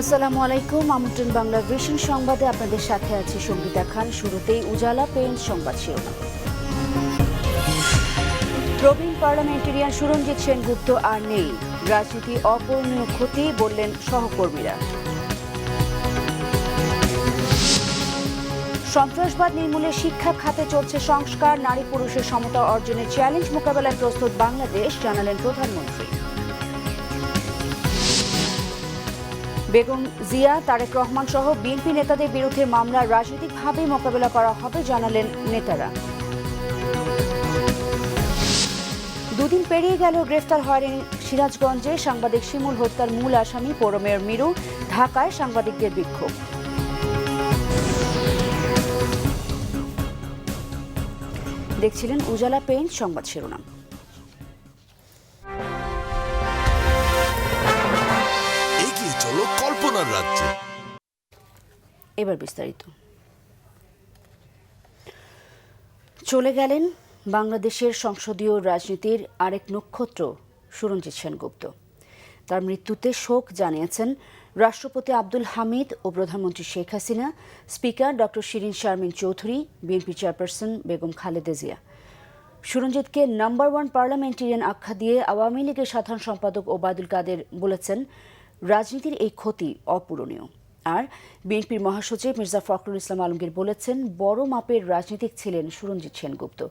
আসসালামু আলাইকুম। আমন্ত্রণ বাংলা ভিশন সংবাদে আপনাদের সাথে আছি সঙ্গীতা খান। শুরুতেই উজালা পেইন্ট সংবাদ শিরোনাম। প্রবীণ পার্লামেন্টেরিয়ান সুরঞ্জিত সেনগুপ্ত আর নেই, রাজনীতি অপূরণীয় ক্ষতি বললেন সহকর্মীরা। সন্ত্রাসবাদ নির্মূলে শিক্ষা খাতে চলছে সংস্কার, নারী পুরুষের সমতা অর্জনের চ্যালেঞ্জ মোকাবেলায় প্রস্তুত বাংলাদেশ, জানালেন প্রধানমন্ত্রী। বেগম জিয়া, তারেক রহমান সহ বিএনপি নেতাদের বিরুদ্ধে মামলা রাজনৈতিকভাবে মোকাবেলা করা হবে, জানালেন নেতারা। দুদিন পেরিয়ে গেল গ্রেফতার হয়নি সিরাজগঞ্জে সাংবাদিক শিমুল হত্যার মূল আসামি পৌর মেয়র মিরু। ঢাকায় সাংবাদিকদের বিক্ষোভ। দেখছিলেন উজালা পেইন্ট সংবাদ শিরোনাম। কল্পনার রাজ্যে এবার বিস্তারিত। চলে গেলেন বাংলাদেশের সংসদীয় রাজনীতির আরেক নক্ষত্র সুরঞ্জিত সেনগুপ্ত। তার মৃত্যুতে শোক জানিয়েছেন রাষ্ট্রপতি আব্দুল হামিদ ও প্রধানমন্ত্রী Sheikh Hasina, speaker doctor Shirin Sharmin Chowdhury, BNP chairperson Begum Khaleda Zia. সুরঞ্জিতকে নাম্বার 1 পার্লামেন্টেরিয়ান আখ্যা দিয়ে আওয়ামী লীগের সাধারণ সম্পাদক ওবায়দুল কাদের বলেছেন, রাজনীতির এই ক্ষতি অপূরণীয়। আর বিএনপির মহাসচিব মির্জা ফখরুল ইসলাম আলমগীর বলেছেন, বড় মাপের রাজনীতিক ছিলেন সুরঞ্জিত সেনগুপ্ত।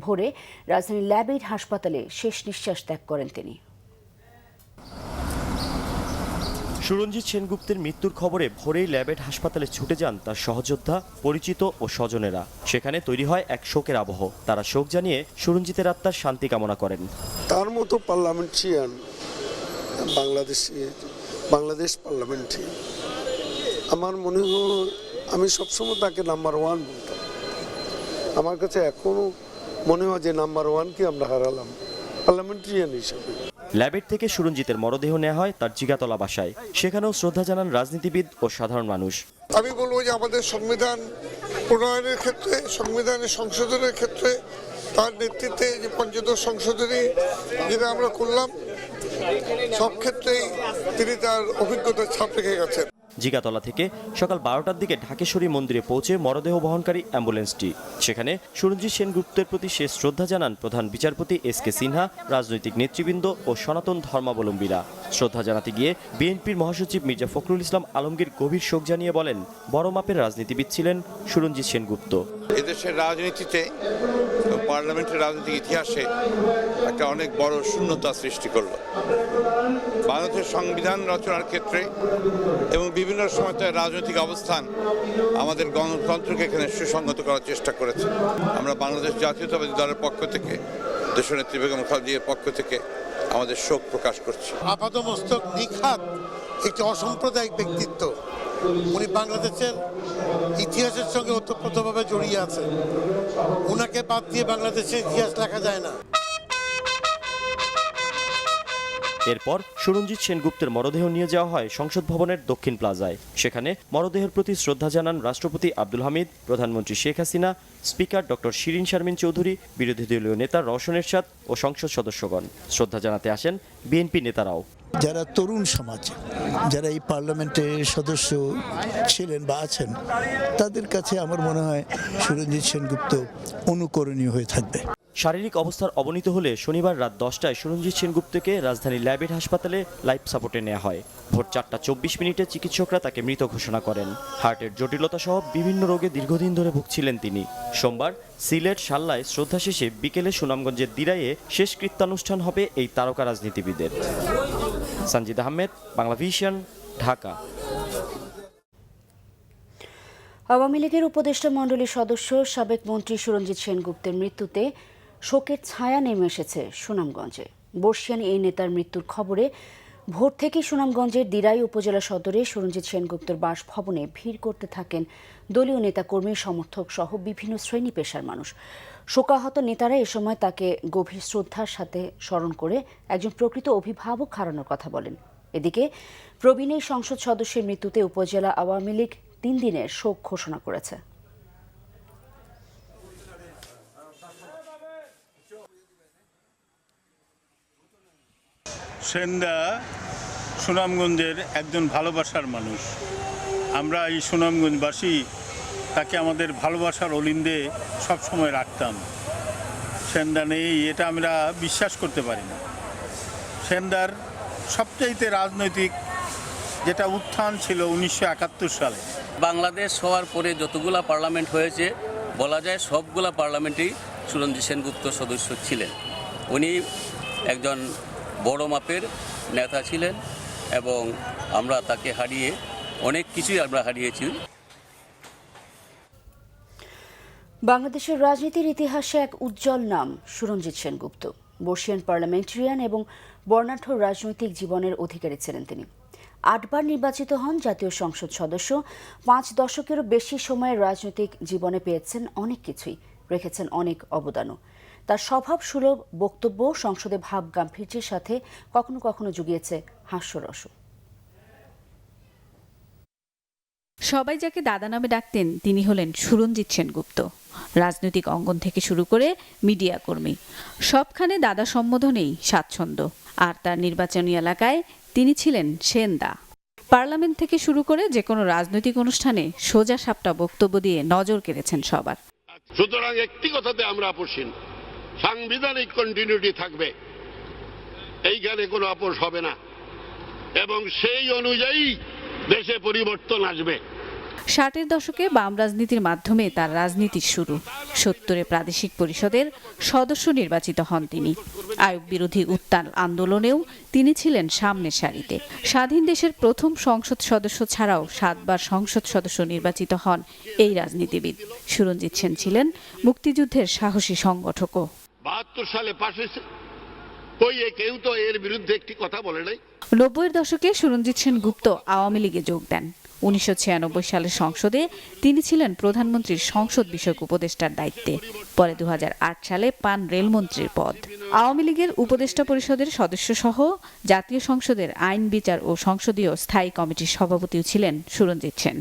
ভোরে রাজধানীর ল্যাবেইড হাসপাতালে শেষ নিঃশ্বাস ত্যাগ করেন তিনি। সুরঞ্জিত সেনগুপ্তের মৃত্যুর খবরে ভোরেই ল্যাবেইড হাসপাতালে ছুটে যান তার সহযোদ্ধা, পরিচিত ও স্বজনেরা। সেখানে তৈরি হয় এক শোকের আবহ। তারা শোক জানিয়ে সুরঞ্জিতের আত্মার শান্তি কামনা করেন। তার মতো পার্লামেন্টেরিয়ান বাংলাদেশ পার্লামেন্টে আমার মনে হয়, আমি সবসময় তাকে নাম্বার 1 বলতাম। আমার কাছে এখনো মনে হয় যে নাম্বার 1কে আমরা হারালাম পার্লামেন্টেরিয়ান হিসাবে। ল্যাবেট থেকে সুরঞ্জিতের মরদেহ নেওয়া হয় তার জিগাতলা বাসায়। সেখানেও শ্রদ্ধা জানান রাজনীতিবিদ ও সাধারণ মানুষ। আমি বলবো যে আমাদের সংবিধান প্রণয়নের ক্ষেত্রে, সংবিধানের সংশোধনের ক্ষেত্রে তার নেতৃত্বে যে পঞ্চদশ সংশোধনী যেটা আমরা করলাম, সব ক্ষেত্রেই তিনি তার অভিজ্ঞতার ছাপ রেখে গেছেন। জিগাতলা থেকে সকাল 12টার দিকে ঢাকেশ্বরী মন্দিরে পৌঁছে মরদেহ বহনকারী অ্যাম্বুলেন্সটি। সেখানে সুরঞ্জিত সেনগুপ্তের প্রতি শেষ শ্রদ্ধা জানান প্রধান বিচারপতি এস.কে. সিনহা, রাজনৈতিক নেতৃবৃন্দ ও সনাতন ধর্মাবলম্বীরা। শ্রদ্ধা জানাতে গিয়ে বিএনপির মহাসচিব মির্জা ফখরুল ইসলাম আলমগীর গভীর শোক জানিয়ে বলেন, বড় মাপের রাজনীতিবিদ ছিলেন সুরঞ্জিত সেনগুপ্ত। এদেশের রাজনীতিতে, পার্লামেন্টের রাজনৈতিক ইতিহাসে একটা অনেক বড় শূন্যতা সৃষ্টি করল। বাংলাদেশের সংবিধান রচনার ক্ষেত্রে এবং বিভিন্ন সময় রাজনৈতিক অবস্থান আমাদের গণতন্ত্রকে এখানে সুসংহত করার চেষ্টা করেছে। আমরা বাংলাদেশ জাতীয়তাবাদী দলের পক্ষ থেকে, দেশনেত্রী বেগম খালেদা জিয়ার পক্ষ থেকে আমাদের শোক প্রকাশ করছি। আপাতমস্তক নিখাত একটি অসাম্প্রদায়িক ব্যক্তিত্ব। উনি বাংলাদেশের ইতিহাসের সঙ্গে ওতপ্রোতভাবে জড়িয়ে আছে। ওনাকে বাদ দিয়ে বাংলাদেশের ইতিহাস লেখা যায় না। এরপর সুরঞ্জিত সেনগুপ্তের মরদেহ নিয়ে যাওয়া হয় সংসদ ভবনের দক্ষিণ প্লাজায়। সেখানে মরদেহের প্রতি শ্রদ্ধা জানান রাষ্ট্রপতি আব্দুল হামিদ, প্রধানমন্ত্রী শেখ হাসিনা, স্পিকার ডক্টর শিরিন শারমিন চৌধুরী, বিরোধী দলীয় নেতা রওশন এরশাদ ও সংসদ সদস্যগণ। শ্রদ্ধা জানাতে আসেন বিএনপি নেতারাও। যারা তরুণ সমাজ, যারা এই পার্লামেন্টের সদস্য ছিলেন বা আছেন, তাদের কাছে আমার মনে হয় সুরঞ্জিত সেনগুপ্ত অনুকরণীয় হয়ে থাকবে। শারীরিক অবস্থার অবনতি হলে শনিবার রাত 10টায় সুরঞ্জিত সেনগুপ্তকে রাজধানীর ল্যাবেইড হাসপাতালে লাইফ সাপোর্টে নেওয়া হয়। ভোর 4:24 চিকিৎসকরা তাকে মৃত ঘোষণা করেন। হার্টের জটিলতা সহ বিভিন্ন রোগে দীর্ঘদিন ধরে ভুগছিলেন তিনি। সোমবার সিলেট সাল্লায় শ্রদ্ধা শেষে বিকেলে সুনামগঞ্জের দিরাইয়ে শেষকৃত্যানুষ্ঠান হবে এই তারকা রাজনীতিবিদের। সঞ্জিদ আহমেদ, বাংলা ভিশন, ঢাকা। আওয়ামী লীগের উপদেষ্টা মণ্ডলীর সদস্য সাবেক মন্ত্রী সুরঞ্জিত সেনগুপ্তের মৃত্যুতে শোকের ছায়া নেমে এসেছে সুনামগঞ্জে। বর্ষিয়ান এই নেতার মৃত্যুর খবরে ভোর থেকে সুনামগঞ্জের দিরাই উপজেলা সদরে সুরঞ্জিত সেনগুপ্তের বাসভবনে ভিড় করতে থাকেন দলীয় নেতাকর্মী, সমর্থক সহ বিভিন্ন শ্রেণী পেশার মানুষ। শোকাহত নেতারা এ সময় তাকে গভীর শ্রদ্ধার সাথে স্মরণ করে একজন প্রকৃত অভিভাবক হারানোর কথা বলেন। এদিকে প্রবীণ এই সংসদ সদস্যের মৃত্যুতে উপজেলা আওয়ামী লীগ 3 দিনের শোক ঘোষণা করেছে। সেনদা সুনামগঞ্জের একজন ভালোবাসার মানুষ। আমরা এই সুনামগঞ্জবাসী তাকে আমাদের ভালোবাসার অলিন্দে সবসময় রাখতাম। সেনদা নেই এটা আমরা বিশ্বাস করতে পারি না। সেনদার সবচাইতে রাজনৈতিক যেটা উত্থান ছিল 1971 সালে। বাংলাদেশ হওয়ার পরে যতগুলা পার্লামেন্ট হয়েছে বলা যায় সবগুলা পার্লামেন্টেই সুরঞ্জিত সেনগুপ্ত সদস্য ছিলেন। উনি একজন বড় মাপের নেতা ছিলেন এবং আমরা তাকে হারিয়ে অনেক কিছুই আমরা হারিয়েছি। বাংলাদেশের রাজনীতির ইতিহাসে এক উজ্জ্বল নাম সুরঞ্জিত সেনগুপ্ত। বর্ষিয়ান পার্লামেন্টারিয়ান এবং বর্ণাঢ্য রাজনৈতিক জীবনের অধিকারী ছিলেন তিনি। 8 বার নির্বাচিত হন জাতীয় সংসদ সদস্য। 5 দশকেরও বেশি সময়ের রাজনৈতিক জীবনে পেয়েছেন অনেক কিছুই, রেখেছেন অনেক অবদানও। তার স্বভাব সুলভ বক্তব্য সংসদে ভাব গাম্ভীর্যের সাথে কখনো কখনো জুগিয়েছে হাস্যরসও। সবাই যাকে দাদা নামে ডাকতেন তিনি হলেন সুরঞ্জিত সেনগুপ্ত। রাজনৈতিক অঙ্গন থেকে শুরু করে মিডিয়া কর্মী, সবখানে দাদা সম্বোধনেই স্বাচ্ছন্দ্য। আর তার নির্বাচনী এলাকায় তিনি ছিলেন সেনদা। পার্লামেন্ট থেকে শুরু করে যে কোনো রাজনৈতিক অনুষ্ঠানে সোজা সাপটা বক্তব্য দিয়ে নজর কেড়েছেন সবার। সুতরাং একটি কথাতে আমরা আপোষহীন, সাংবিধানিক কন্টিনিউটি থাকবে, এইখানে কোনো আপোষ হবে না এবং সেই অনুযায়ী দেশে পরিবর্তন আসবে। 60-এর দশকে বাম রাজনীতির মাধ্যমে তার রাজনীতির শুরু। 70-এ প্রাদেশিক পরিষদের সদস্য নির্বাচিত হন তিনি। আইয়ুব বিরোধী উত্তাল আন্দোলনেও তিনি ছিলেন সামনের সারিতে। স্বাধীন দেশের প্রথম সংসদ সদস্য ছাড়াও 7 বার সংসদ সদস্য নির্বাচিত হন এই রাজনীতিবিদ। সুরঞ্জিত সেন ছিলেন মুক্তিযুদ্ধের সাহসী সংগঠকও। 72 সালে পাশ হয়েছে, কেউ তো এর বিরুদ্ধে একটি কথা বলে নাই। 90-এর দশকে সুরঞ্জিত সেনগুপ্ত আওয়ামী লীগে যোগ দেন। 1996 সালের সংসদে তিনি ছিলেন প্রধানমন্ত্রীর সংসদ বিষয়ক উপদেষ্টার দায়িত্বে। পরে 2008 সালে পান রেলমন্ত্রীর পদ। আওয়ামী লীগের উপদেষ্টা পরিষদের সদস্য সহ জাতীয় সংসদের আইন, বিচার ও সংসদীয় স্থায়ী কমিটির সভাপতিও ছিলেন সুরঞ্জিত সেন।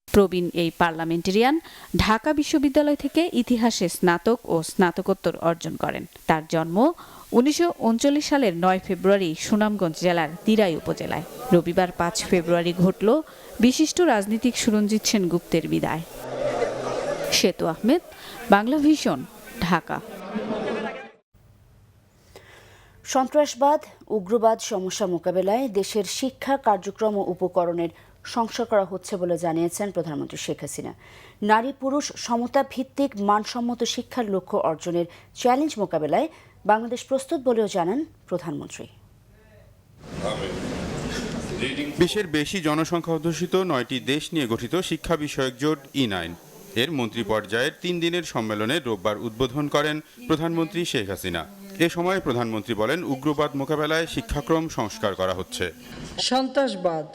প্রবীণ এই পার্লামেন্টেরিয়ান ঢাকা বিশ্ববিদ্যালয় থেকে ইতিহাসে স্নাতক ও স্নাতকোত্তর অর্জন করেন। তার জন্ম 1939 সালের 9 ফেব্রুয়ারি সুনামগঞ্জ জেলার দিরাই উপজেলায়। রবিবার 5 ফেব্রুয়ারি ঘটল বিশিষ্ট রাজনীতিক সুরঞ্জিত সেনগুপ্তের বিদায়। সেতু আহমেদ, বাংলা ভিশন, ঢাকা। সন্ত্রাসবাদ, উগ্রবাদ সমস্যা মোকাবেলায় দেশের শিক্ষা কার্যক্রম ও উপকরণের সংস্কার করা হচ্ছে বলে জানিয়েছেন প্রধানমন্ত্রী শেখ হাসিনা। নারী পুরুষ সমতা ভিত্তিক মানসম্মত শিক্ষার লক্ষ্য অর্জনের চ্যালেঞ্জ মোকাবেলায় বাংলাদেশ প্রস্তুত বলেও জানান প্রধানমন্ত্রী। বিশ্বের বেশি জনসংখ্যা অধ্যুষিত 9টি দেশ নিয়ে গঠিত শিক্ষা বিষয়ক জোট E9 এর মন্ত্রী পর্যায়ের 3 দিনের সম্মেলনে রোববার উদ্বোধন করেন প্রধানমন্ত্রী শেখ হাসিনা। এ সময় প্রধানমন্ত্রী বলেন, উগ্রবাদ মোকাবেলায় শিক্ষাক্রম সংস্কার করা হচ্ছে। সন্ত্রাসবাদ,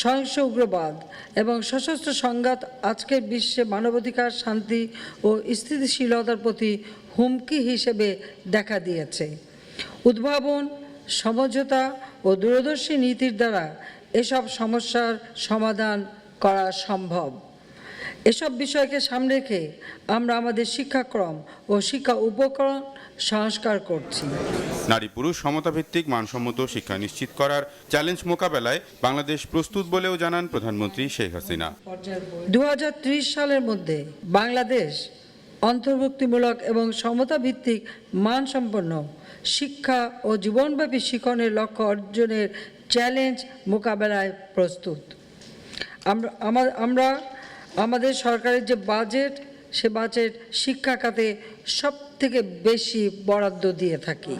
সহিংস উগ্রবাদ এবং সশস্ত্র সংঘাত আজকের বিশ্বে মানবাধিকার, শান্তি ও স্থিতিশীলতার প্রতি হুমকি হিসেবে দেখা দিয়েছে। উদ্ভাবন, সমঝোতা ও দূরদর্শী নীতির দ্বারা এসব সমস্যার সমাধান করা সম্ভব। এসব বিষয়কে সামনে রেখে আমরা আমাদের শিক্ষাক্রম ও শিক্ষা উপকরণ সংস্কার করছি। নারী পুরুষ সমতাভিত্তিক মানসম্মত শিক্ষা নিশ্চিত করার চ্যালেঞ্জ মোকাবেলায় বাংলাদেশ প্রস্তুত বলেও জানান প্রধানমন্ত্রী শেখ হাসিনা। 2030 সালের মধ্যে বাংলাদেশ অন্তর্ভুক্তিমূলক এবং সমতাভিত্তিক মানসম্পন্ন শিক্ষা ও জীবনব্যাপী শিক্ষণের লক্ষ্য অর্জনের চ্যালেঞ্জ মোকাবেলায় প্রস্তুত। আমরা আমাদের সরকারের যে বাজেট, সে বাজেট শিক্ষা খাতে সবথেকে বেশি বরাদ্দ দিয়ে থাকি।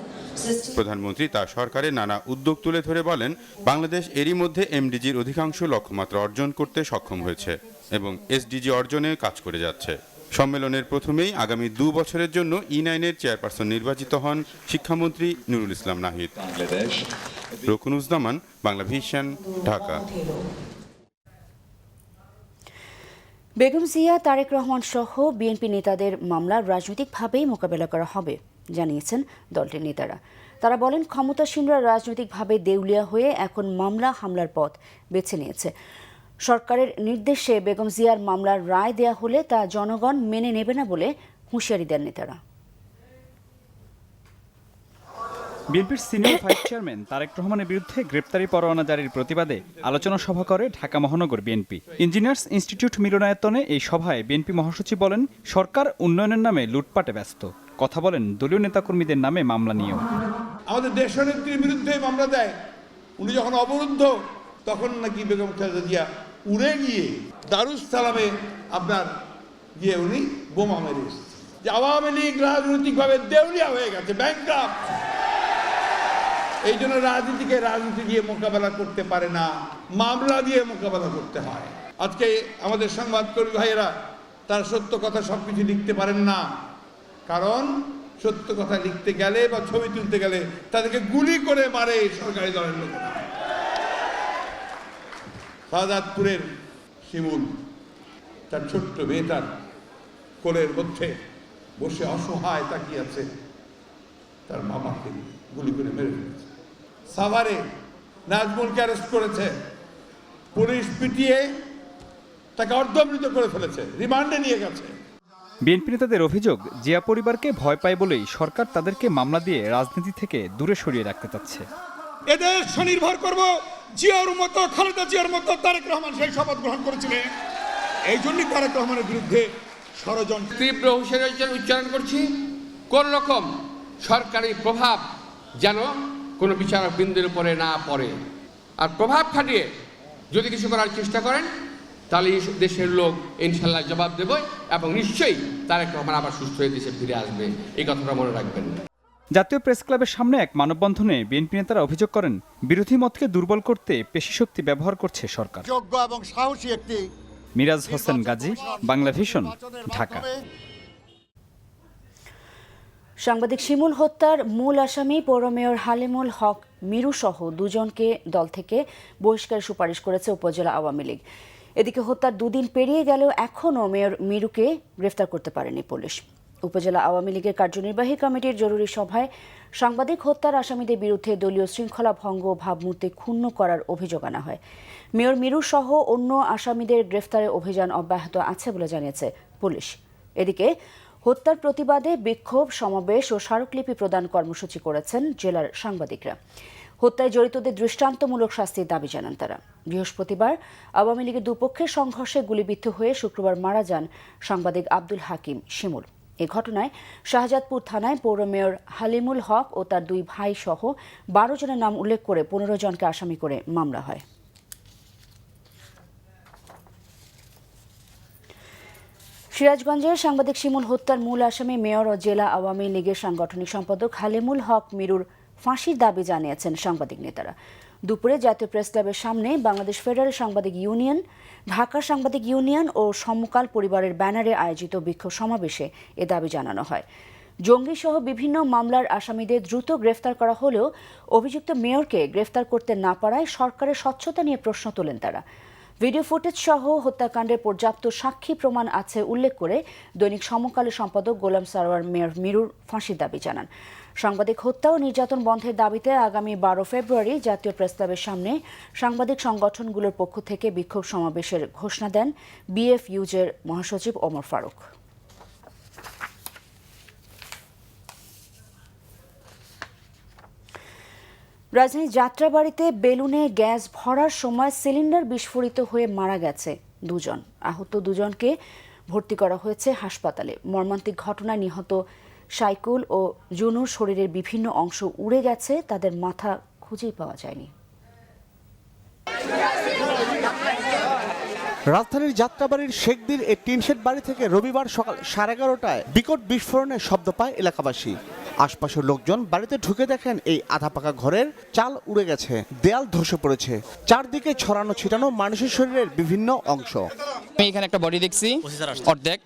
প্রধানমন্ত্রী তার সরকারের নানা উদ্যোগ তুলে ধরে বলেন, বাংলাদেশ এরই মধ্যে MDGর অধিকাংশ লক্ষ্যমাত্রা অর্জন করতে সক্ষম হয়েছে এবং SDG অর্জনে কাজ করে যাচ্ছে। সম্মেলনের প্রথমেই আগামী 2 বছরের জন্য E9-এর চেয়ারপারসন নির্বাচিত হন শিক্ষামন্ত্রী নুরুল ইসলাম নাহিদ। রকুনুজ্জামান, বাংলা ভিশন, ঢাকা। বেগম জিয়া, তারেক রহমান সহ বিএনপি নেতাদের মামলা রাজনৈতিকভাবেই মোকাবেলা করা হবে জানিয়েছেন দলটির নেতারা। তারা বলেন, ক্ষমতাসীনরা রাজনৈতিকভাবে দেউলিয়া হয়ে এখন মামলা হামলার পথ বেছে নিয়েছে। সরকারের নির্দেশে বেগম জিয়ার মামলার রায় দেয়া হলে তা জনগণ মেনে নেবে না বলে হুঁশিয়ারি দেন নেতারা। বিএনপির সিনিয়র ভাইস চেয়ারম্যান তারেক রহমানের বিরুদ্ধে গ্রেপ্তারি পরোয়ানা জারির প্রতিবাদে আলোচনা সভা করে ঢাকা মহানগর বিএনপি। ইঞ্জিনিয়ার্স ইনস্টিটিউট মিলনায়তনে এই সভায় বিএনপি মহাসচিব বলেন, সরকার উন্নয়নের নামে লুটপাটে ব্যস্ত। কথা বলেন দলীয় নেতাকর্মীদের নামে মামলা নিয়েও। আমাদের দেশনেত্রীর বিরুদ্ধে মামলা দেয়, উনি যখন অবরুদ্ধ তখন নাকি বেগম খালেদা জিয়া উড়ে গিয়ে দারুস সালামে আপনার গিয়ে উনি বোমা মেরে এসেছে। যে আওয়ামী লীগ রাজনৈতিকভাবে দেউলিয়া হয়ে গেছে, ব্যাংকরাপ্ট। এই জন্য রাজনীতি দিয়ে মোকাবেলা করতে পারে না, মামলা দিয়ে মোকাবেলা করতে হয়। আজকে আমাদের সংবাদকর্মী ভাইয়েরা তারা সত্য কথা সবকিছু লিখতে পারেন না, কারণ সত্য কথা লিখতে গেলে বা ছবি তুলতে গেলে তাদেরকে গুলি করে মারে সরকারি দলের লোকেরা। শাহজাদপুরের শিমুল তার ছোট্ট মেয়েটার কোলের মধ্যে বসে অসহায় তাকিয়ে আছে, তার বাবাকে গুলি করে মেরে ফেলেছে। সাভারে নাজমুলকে অ্যারেস্ট করেছে, পুলিশ পিটিয়ে তাকে অর্ধমৃত করে ফেলেছে, রিমান্ডে নিয়ে গেছে। বিএনপি নেতাদের অভিযোগ, জিয়া পরিবারকে ভয় পায় বলেই সরকার তাদেরকে মামলা দিয়ে রাজনীতি থেকে দূরে সরিয়ে রাখতে চাচ্ছে। এদের স্বনির্ভর করব, জিয়ার মতো, খালেদা জিয়ার মতো তারেক রহমান সেই শপথ গ্রহণ করেছিলেন। এই জন্যই তারেক রহমানের বিরুদ্ধে ষড়যন্ত্র। তীব্র হুঁশিয়ারি উচ্চারণ করছি, কোন রকম সরকারি প্রভাব যেন কোনো বিচারক বিন্দুর উপরে না পড়ে। আর প্রভাব খাটিয়ে যদি কিছু করার চেষ্টা করেন তাহলে দেশের লোক ইনশাল্লাহ জবাব দেবে এবং নিশ্চয়ই তারেক রহমান আবার সুস্থ হয়ে দেশে ফিরে আসবে, এই কথাটা মনে রাখবেন। জাতীয় প্রেস ক্লাবের সামনে এক মানববন্ধনে বিএনপি নেতারা অভিযোগ করেন, বিরোধী মতকে দুর্বল করতে পেশিশক্তি ব্যবহার করছে সরকার। যোগ্য এবং সাহসী একটি মিরাজ হোসেন গাজী, বাংলা ভিশন, ঢাকা। সাংবাদিক শিমুল হত্যার মূল আসামি পৌর মেয়র হালিমুল হক মিরু সহ দুজনকে দল থেকে বহিষ্কারের সুপারিশ করেছে উপজেলা আওয়ামী লীগ। এদিকে হত্যার দুদিন পেরিয়ে গেলেও এখনও মেয়র মিরুকে গ্রেফতার করতে পারেনি পুলিশ। উপজেলা আওয়ামী লীগের কার্যনির্বাহী কমিটির জরুরি সভায় সাংবাদিক হত্যার আসামিদের বিরুদ্ধে দলীয় শৃঙ্খলা ভঙ্গ ও ভাবমূর্তি ক্ষুণ্ণ করার অভিযোগ আনা হয়। মেয়র মিরু সহ অন্য আসামিদের গ্রেফতারের অভিযান অব্যাহত আছে বলে জানিয়েছে পুলিশ। এদিকে হত্যার প্রতিবাদে বিক্ষোভ, সমাবেশ ও স্মারকলিপি প্রদান কর্মসূচি করেছেন জেলার সাংবাদিকরা। হত্যায় জড়িতদের দৃষ্টান্তমূলক শাস্তির দাবি জানান তারা। বৃহস্পতিবার আওয়ামী লীগের দুপক্ষের সংঘর্ষে গুলিবিদ্ধ হয়ে শুক্রবার মারা যান সাংবাদিক আব্দুল হাকিম শিমুল। এ ঘটনায় শাহজাদপুর থানায় পৌর মেয়র হালিমুল হক ও তার দুই ভাই সহ 12 জনের নাম উল্লেখ করে 15 জনকে আসামি করে মামলা হয়। সিরাজগঞ্জের সাংবাদিক শিমুল হত্যার মূল আসামি মেয়র ও জেলা আওয়ামী লীগের সাংগঠনিক সম্পাদক হালিমুল হক মিরুর ফাঁসির দাবি জানিয়েছেন সাংবাদিক নেতারা। দুপুরে জাতীয় প্রেস ক্লাবের সামনে বাংলাদেশ ফেডারেল সাংবাদিক ইউনিয়ন, ঢাকা সাংবাদিক ইউনিয়ন ও সমকাল পরিবারের ব্যানারে আয়োজিত বিক্ষোভ সমাবেশে এ দাবি জানানো হয়। জঙ্গিসহ বিভিন্ন মামলার আসামিদের দ্রুত গ্রেফতার করা হলেও অভিযুক্ত মেয়রকে গ্রেফতার করতে না পারায় সরকারের স্বচ্ছতা নিয়ে প্রশ্ন তোলেন তারা। ভিডিও ফুটেজ সহ হত্যাকাণ্ডের পর্যাপ্ত সাক্ষী প্রমাণ আছে উল্লেখ করে দৈনিক সমকালের সম্পাদক গোলাম সারোয়ার মেয়র মিরুর ফাঁসির দাবি জানান। সাংবাদিক হত্যা ও নির্যাতন বন্ধের দাবিতে আগামী 12 ফেব্রুয়ারি জাতীয় প্রেস ক্লাবের সামনে সাংবাদিক সংগঠনগুলোর পক্ষ থেকে বিক্ষোভ সমাবেশের ঘোষণা দেন বিএফইউজের মহাসচিব ওমর ফারুক। রাজধানীর যাত্রাবাড়িতে বেলুনে গ্যাস ভরার সময় সিলিন্ডার বিস্ফোরিত হয়ে মারা গেছে দুজন। আহত দুজনকে ভর্তি করা হয়েছে হাসপাতালে। মর্মান্তিক ঘটনায় নিহত সাইকুল ও জুনুর শরীরের বিভিন্ন অংশ উড়ে গেছে, তাদের মাথা খুঁজেই পাওয়া যায়নি। রাজধানীর যাত্রাবাড়ির শেখদির এই টিনশেড বাড়ি থেকে রবিবার সকাল 11:30টায় বিকট বিস্ফোরণের শব্দ পায় এলাকাবাসী। আশপাশের লোকজন বাড়িতে ঢুকে দেখেন এই আধা পাকা ঘরের চাল উড়ে গেছে, দেয়াল ধসে পড়েছে, চারদিকে ছড়ানো ছিটানো মানুষের শরীরের বিভিন্ন অংশ। আমি এখানে একটা বডি দেখছি অর্ধেক,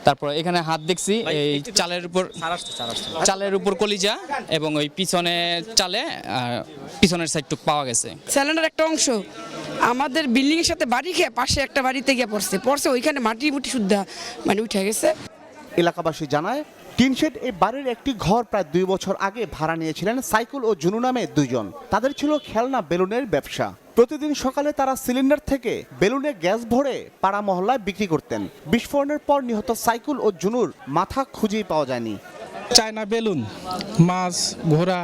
তারপর এখানে হাত দেখছি, এই চালের উপর কলিজা এবং ওই পিছনে চালে পিছনের সাইডটুক পাওয়া গেছে। সিলিন্ডার একটা অংশ আমাদের বিল্ডিং এর সাথে বাড়ি খেয়ে পাশে একটা বাড়িতে গিয়ে পড়ছে ওইখানে মাটি শুদ্ধা মানে উঠে গেছে। এলাকাবাসী জানায় টিনশেড এই বাড়ির একটি ঘর প্রায় 2 বছর আগে ভাড়া নিয়েছিলেন সাইকুল ও জুনু নামে দুজন। তাদের ছিল খেলনা বেলুনের ব্যবসা। প্রতিদিন সকালে তারা সিলিন্ডার থেকে বেলুনে গ্যাস ভরে পাড়া মহল্লায় বিক্রি করতেন। বিস্ফোরণের পর নিহত সাইকুল ও জুনুর মাথা খুঁজেই পাওয়া যায়নি। চায়না বেলুন, মাছ, ঘোড়া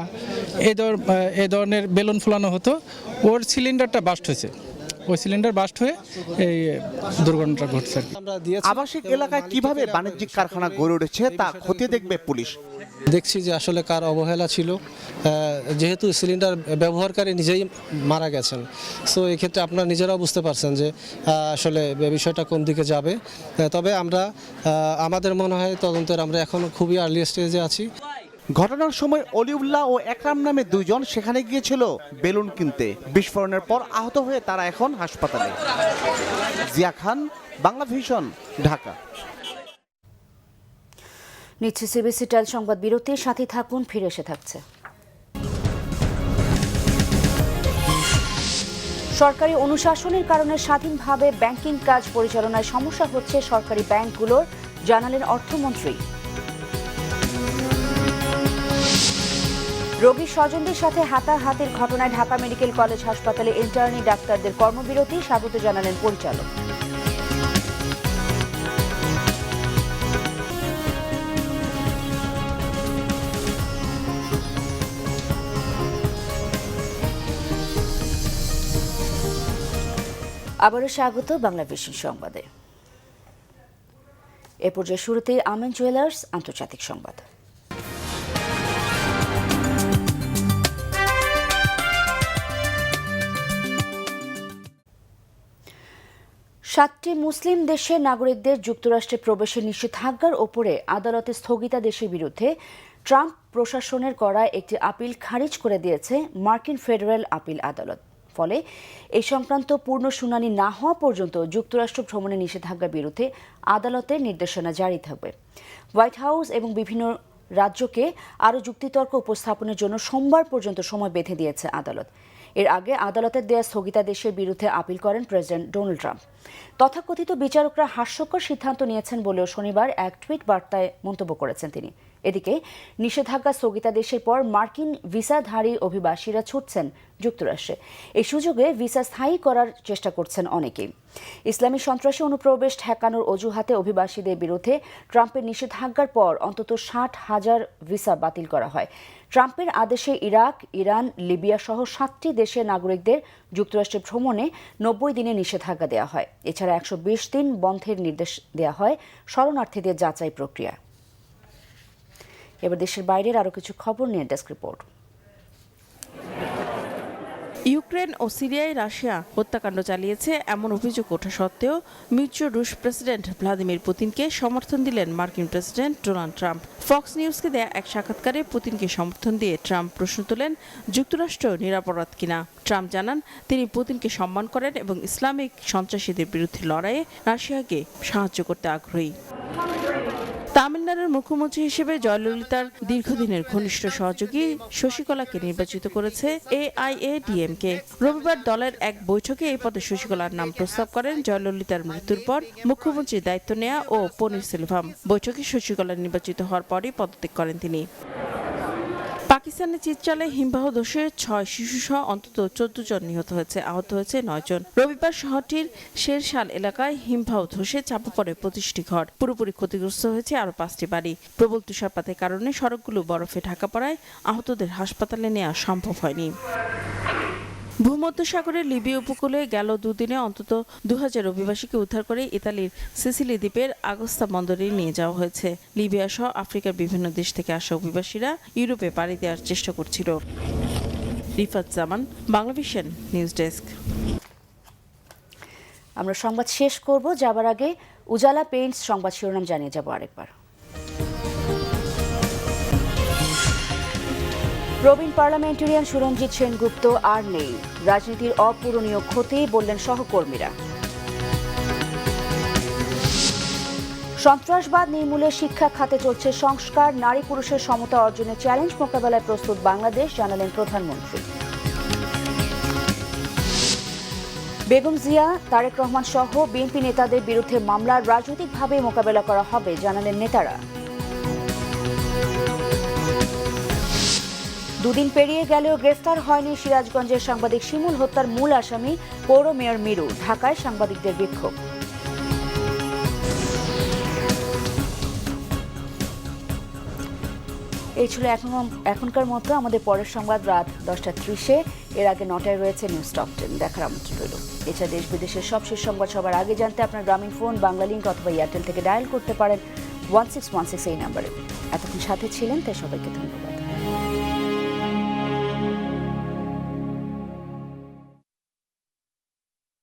এই ধরনের বেলুন ফোলানো হতো। ওর সিলিন্ডারটা বাস্ট হয়েছে, ওই সিলিন্ডার বাস্ট হয়ে এই দুর্ঘটনাটা ঘটছে। আবাসিক এলাকায় কিভাবে বাণিজ্যিক কারখানা গড়ে উঠেছে তা খতিয়ে দেখবে পুলিশ। দেখছি যে আসলে কার অবহেলা ছিল, যেহেতু সিলিন্ডার ব্যবহারকারী নিজেই মারা গেছেন, সো এই ক্ষেত্রে আপনারা নিজেরাও বুঝতে পারছেন যে আসলে বিষয়টা কোন দিকে যাবে। তবে আমরা আমাদের মনে হয় তদন্তের আমরা এখন খুবই আর্লি স্টেজে আছি। ঘটনার সময় অলিউল্লাহ ও একরাম নামে দুইজন সেখানে গিয়েছিল বেলুন কিনতে। বিস্ফোরণের পর আহত হয়ে তারা এখন হাসপাতালে। জিয়া খান, বাংলা ভিশন, ঢাকা। নিচ্ছে সিবিসি টেল সংবাদ বিরতির সাথে থাকুন, ফিরে এসে থাকছে। সরকারি অনুশাসনের কারণে স্বাধীনভাবে ব্যাংকিং কাজ পরিচালনায় সমস্যা হচ্ছে সরকারি ব্যাংকগুলোর, জানালেন অর্থমন্ত্রী। রোগীর স্বজনদের সাথে হাতাহাতির ঘটনায় ঢাকা মেডিকেল কলেজ হাসপাতালে ইন্টার্নি ডাক্তারদের কর্মবিরতি স্বাগত জানালেন পরিচালক। আবারও স্বাগত বাংলা ভিশন সংবাদে। এ পর্যায়ে শুরুতে আমেন জুয়েলার্স আন্তর্জাতিক সংবাদ। 7টি মুসলিম দেশের নাগরিকদের যুক্তরাষ্ট্রে প্রবেশের নিষেধাজ্ঞার ওপরে আদালতে স্থগিতাদেশের বিরুদ্ধে ট্রাম্প প্রশাসনের করা একটি আপিল খারিজ করে দিয়েছে মার্কিন ফেডারেল আপিল আদালত। ফলে এই সংক্রান্ত পূর্ণ শুনানি না হওয়া পর্যন্ত যুক্তরাষ্ট্র ভ্রমণের নিষেধাজ্ঞার বিরুদ্ধে আদালতের নির্দেশনা জারি থাকবে। হোয়াইট হাউস এবং বিভিন্ন রাজ্যকে আরও যুক্তিতর্ক উপস্থাপনের জন্য সোমবার পর্যন্ত সময় বেঁধে দিয়েছে আদালত। এর আগে আদালতের দেয়া স্থগিতাদেশের বিরুদ্ধে আপিল করেন প্রেসিডেন্ট ডোনাল্ড ট্রাম্প। তথাকথিত বিচারকরা হাস্যকর সিদ্ধান্ত নিয়েছেন বলেও শনিবার এক টুইট বার্তায় মন্তব্য করেছেন তিনি। এদিকে নিষেধাজ্ঞা স্থগিতাদেশের পর মার্কিন ভিসাধারী অভিবাসীরা ছুটছেন যুক্তরাষ্ট্রে। এই সুযোগে ভিসা স্থায়ী করার চেষ্টা করছেন অনেকেই। ইসলামী সন্ত্রাসী অনুপ্রবেশ ঠেকানোর অজুহাতে অভিবাসীদের বিরুদ্ধে ট্রাম্পের নিষেধাজ্ঞার পর অন্তত 60,000 ভিসা বাতিল করা হয়। ট্রাম্পের আদেশে ইরাক, ইরান, লিবিয়া সহ 7টি দেশের নাগরিকদের যুক্তরাষ্ট্রে ভ্রমণে 90 দিনের নিষেধাজ্ঞা দেওয়া হয়। এছাড়া 120 দিন বন্ধের নির্দেশ দেওয়া হয় শরণার্থীদের যাচাই প্রক্রিয়া। এবার দেশের বাইরের আরও কিছু খবর নিয়ে ডেস্ক রিপোর্ট। ইউক্রেন ও সিরিয়ায় রাশিয়া হত্যাকাণ্ড চালিয়েছে এমন অভিযোগ ওঠা সত্ত্বেও মিত্র রুশ প্রেসিডেন্ট ভ্লাদিমির পুতিনকে সমর্থন দিলেন মার্কিন প্রেসিডেন্ট ডোনাল্ড ট্রাম্প। ফক্স নিউজকে দেয়া এক সাক্ষাৎকারে পুতিনকে সমর্থন দিয়ে ট্রাম্প প্রশ্ন তোলেন যুক্তরাষ্ট্র নিরাপরাধ কিনা। ট্রাম্প জানান তিনি পুতিনকে সম্মান করেন এবং ইসলামিক সন্ত্রাসীদের বিরুদ্ধে লড়াইয়ে রাশিয়াকে সাহায্য করতে আগ্রহী। তামিলনাড়ুর মুখ্যমন্ত্রী হিসেবে জয়ললিতার দীর্ঘদিনের ঘনিষ্ঠ সহযোগী শশিকলাকে নির্বাচিত করেছে AIADMK। রবিবার দলের এক বৈঠকে এই পদে শশিকলার নাম প্রস্তাব করেন জয়ললিতার মৃত্যুর পর মুখ্যমন্ত্রীর দায়িত্ব নেয়া ও পনিরসেলভাম। বৈঠকে শশিকলা নির্বাচিত হওয়ার পরই পদত্যাগ করেন তিনি। পাকিস্তানের চিত্রালে হিমবাহ ধসে 6 শিশুসহ অন্তত 14 জন নিহত হয়েছে, আহত হয়েছে 9 জন। রবিবার শহরটির শেরশাল এলাকায় হিমবাহ ধসে চাপা পড়ে 25টি ঘর। পুরোপুরি ক্ষতিগ্রস্ত হয়েছে আরও 5টি বাড়ি। প্রবল তুষারপাতের কারণে সড়কগুলো বরফে ঢাকা পড়ায় আহতদের হাসপাতালে নেওয়া সম্ভব হয়নি। ভূমধ্যসাগরের লিবিয়া উপকূলে গেল দুদিনে অন্তত 2000 অভিবাসীকে উদ্ধার করে ইতালির সিসিলি দ্বীপের আগস্তা বন্দরে নিয়ে যাওয়া হয়েছে। লিবিয়া সহ আফ্রিকার বিভিন্ন দেশ থেকে আসা অভিবাসীরা ইউরোপে পাড়ি দেওয়ার চেষ্টা করছিল। রিফাত জামান, বাংলা ভিশন নিউজ ডেস্ক। আমরা সংবাদ শেষ করব, যাবার আগে উজালা পেইন্টস সংবাদ শিরোনাম জানিয়ে যাব আরেকবার। প্রবীণ পার্লামেন্টেরিয়ান সুরঞ্জিত সেনগুপ্ত আর নেই, রাজনীতির অপূরণীয় ক্ষতি বললেন সহকর্মীরা। সন্ত্রাসবাদ নির্মূলে শিক্ষা খাতে চলছে সংস্কার, নারী পুরুষের সমতা অর্জনের চ্যালেঞ্জ মোকাবেলায় প্রস্তুত বাংলাদেশ, জানালেন প্রধানমন্ত্রী। বেগম জিয়া, তারেক রহমান সহ বিএনপি নেতাদের বিরুদ্ধে মামলা রাজনৈতিকভাবে মোকাবেলা করা হবে, জানালেন নেতারা। দুদিন পেরিয়ে গেলেও গ্রেফতার হয়নি সিরাজগঞ্জের সাংবাদিক শিমুল হত্যার মূল আসামি পৌর মেয়র মিরু। ঢাকায় সাংবাদিকদের বিক্ষোভ। এই ছিল এখনকার মতো। আমাদের পরের সংবাদ রাত 10:30-এ। এর আগে 9টায় রয়েছে নিউজ টপ 10 দেখার আমন্ত্রণ রইল। এছাড়া দেশ বিদেশের সব শেষ সংবাদ সবার আগে জানতে আপনার গ্রামীণ ফোন, বাংলা লিংক অথবা এয়ারটেল থেকে ডায়াল করতে পারেন 1616 এই নাম্বারে। এতক্ষণ সাথে ছিলেন, তাই সবাইকে ধন্যবাদ।